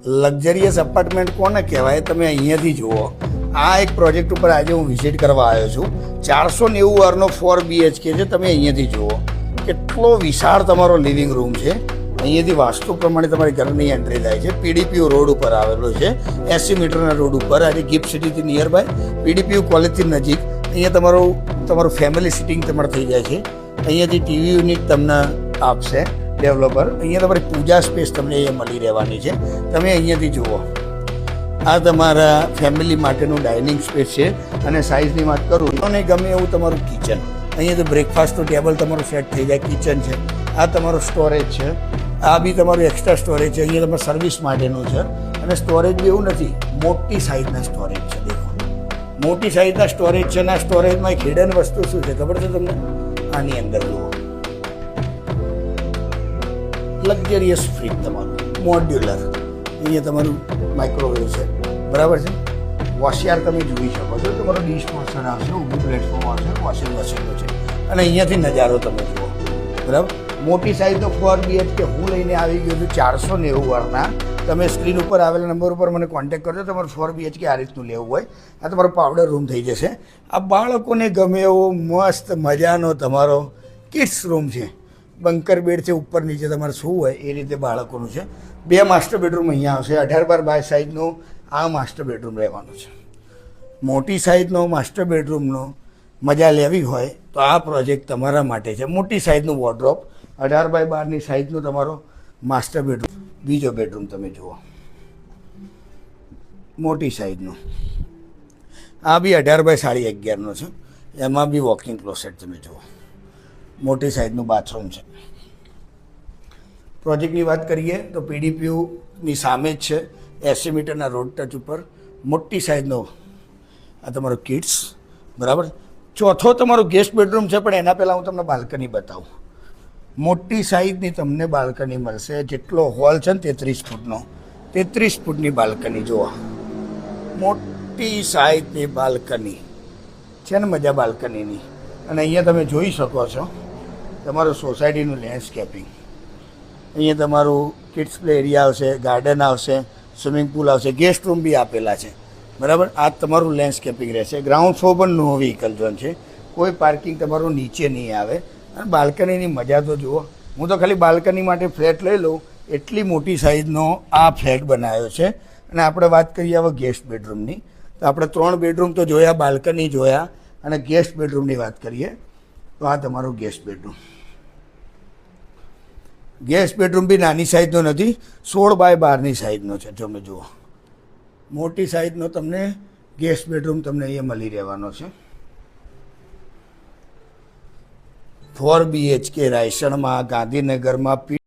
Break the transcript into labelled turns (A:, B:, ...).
A: Luxurious apartment કોને કહેવાય તમે અહીંયાથી જુઓ. આ એક પ્રોજેક્ટ ઉપર આજે હું વિઝિટ કરવા આવ્યો છું. 490 વારનો 4 BHK છે. તમે અહીંયાથી જુઓ કેટલો વિશાળ તમારો લિવિંગ રૂમ છે. અહીંયાથી વાસ્તુ પ્રમાણે તમારી ઘરની એન્ટ્રી થાય છે. PDPU રોડ ઉપર આવેલો છે, 80 મીટરના રોડ ઉપર. આજે ગિફ્ટ સિટીથી નિયર બાય, PDPU કોલેજથી નજીક. અહીંયા તમારું ફેમિલી સિટિંગ તમારે થઈ જાય છે. અહીંયાથી ટીવી યુનિટ તમને આપશે ડેવલપર. અહીંયા તમારી પૂજા સ્પેસ તમને અહીંયા મળી રહેવાની છે. તમે અહીંયાથી જુઓ, આ તમારા ફેમિલી માટેનું ડાઇનિંગ સ્પેસ છે. અને સાઇઝની વાત કરું તો નહીં ગમે એવું તમારું કિચન. અહીંયા તો બ્રેકફાસ્ટનું ટેબલ તમારું સેટ થઈ જાય. કિચન છે, આ તમારો સ્ટોરેજ છે, આ બી તમારું એક્સ્ટ્રા સ્ટોરેજ છે. અહીંયા તમારે સર્વિસ માટેનું છે. અને સ્ટોરેજ બી એવું નથી, મોટી સાઇઝના સ્ટોરેજ છે. દેખો, મોટી સાઇઝના સ્ટોરેજ છે. અને આ સ્ટોરેજમાં એક હિડન વસ્તુ શું છે ખબર છે તમને? આની અંદર જુઓ, લક્ઝરિયસ ફ્રીજ તમારું મોડ્યુલર. અહીંયા તમારું માઇક્રોવેવ છે, બરાબર છે. વોશિયાર તમે જોઈ શકો છો. તમારો ડિશ વોશર આવશે, ઊભું પ્લેટફોર્મ આવશે, વોશિંગ મશીનનું છે. અને અહીંયાથી નજારો તમે જુઓ, બરાબર. મોટી સાઇઝનો 4 BHK હું લઈને આવી ગયો છું 490 વારના. તમે સ્ક્રીન ઉપર આવેલા નંબર ઉપર મને કોન્ટેક્ટ કરજો. તમારું 4 BHK આ રીતનું લેવું હોય. આ તમારો પાવડર રૂમ થઈ જશે. આ બાળકોને ગમે એવો મસ્ત મજાનો તમારો કિડ્સ રૂમ છે. બંકર બેડ છે, ઉપર નીચે તમારે શું હોય એ રીતે બાળકોનું છે. 2 માસ્ટર બેડરૂમ અહીંયા આવશે. 18x22 સાઇઝનું આ માસ્ટર બેડરૂમ રહેવાનું છે. મોટી સાઇઝનો માસ્ટર બેડરૂમનો મજા લેવી હોય તો આ પ્રોજેક્ટ તમારા માટે છે. મોટી સાઇઝનું વોર્ડરોબ, 18x12ની સાઇઝનું તમારો માસ્ટર બેડરૂમ. બીજો બેડરૂમ તમે જુઓ, મોટી સાઇઝનું. આ બી 18x11નો છે. એમાં બી વોકિંગ ક્લોસેટ તમે જુઓ. મોટી સાઇઝનું બાથરૂમ છે. પ્રોજેક્ટની વાત કરીએ તો PDPUની સામે જ છે, 80 મીટરના રોડ ટચ ઉપર. મોટી સાઇઝનો આ તમારો કિડ્સ, બરાબર. ચોથો તમારો ગેસ્ટ બેડરૂમ છે. પણ એના પહેલાં હું તમને બાલ્કની બતાવું. મોટી સાઇઝની તમને બાલ્કની મળશે. જેટલો હોલ છે ને 33 ફૂટનો, 33 ફૂટની બાલ્કની જુઓ. મોટી સાઇઝની બાલ્કની છે ને, મજા બાલ્કનીની. અને અહીંયા તમે જોઈ શકો છો તમારું સોસાયટીનું લેન્ડસ્કેપિંગ. અહીંયા તમારું કિડ્સ પ્લે એરિયા આવશે, ગાર્ડન આવશે, સ્વિમિંગ પુલ આવશે, ગેસ્ટ રૂમ બી આપેલા છે, બરાબર. આ તમારું લેન્ડસ્કેપિંગ રહેશે. ગ્રાઉન્ડ ફ્લોર પણ નો વ્હીકલ ઝોન છે. કોઈ પાર્કિંગ તમારું નીચે નહીં આવે. અને બાલ્કનીની મજા તો જુઓ. હું તો ખાલી બાલ્કની માટે ફ્લેટ લઈ લઉં એટલી મોટી સાઇઝનો આ ફ્લેટ બનાવ્યો છે. અને આપણે વાત કરીએ હવે ગેસ્ટ બેડરૂમની, તો આપણે 3 બેડરૂમ તો જોયા, બાલ્કની જોયા. અને ગેસ્ટ બેડરૂમની વાત કરીએ તો આ તમારું ગેસ્ટ બેડરૂમ. ગેસ્ટ બેડરૂમ બી નાની સાઇઝનો નથી, 16x12ની સાઇઝનો છે. તમે જુઓ, મોટી સાઇઝનો તમને ગેસ્ટ બેડરૂમ તમને અહીંયા મળી રહેવાનો છે. 4 BHK રાયસણમાં, ગાંધીનગરમાં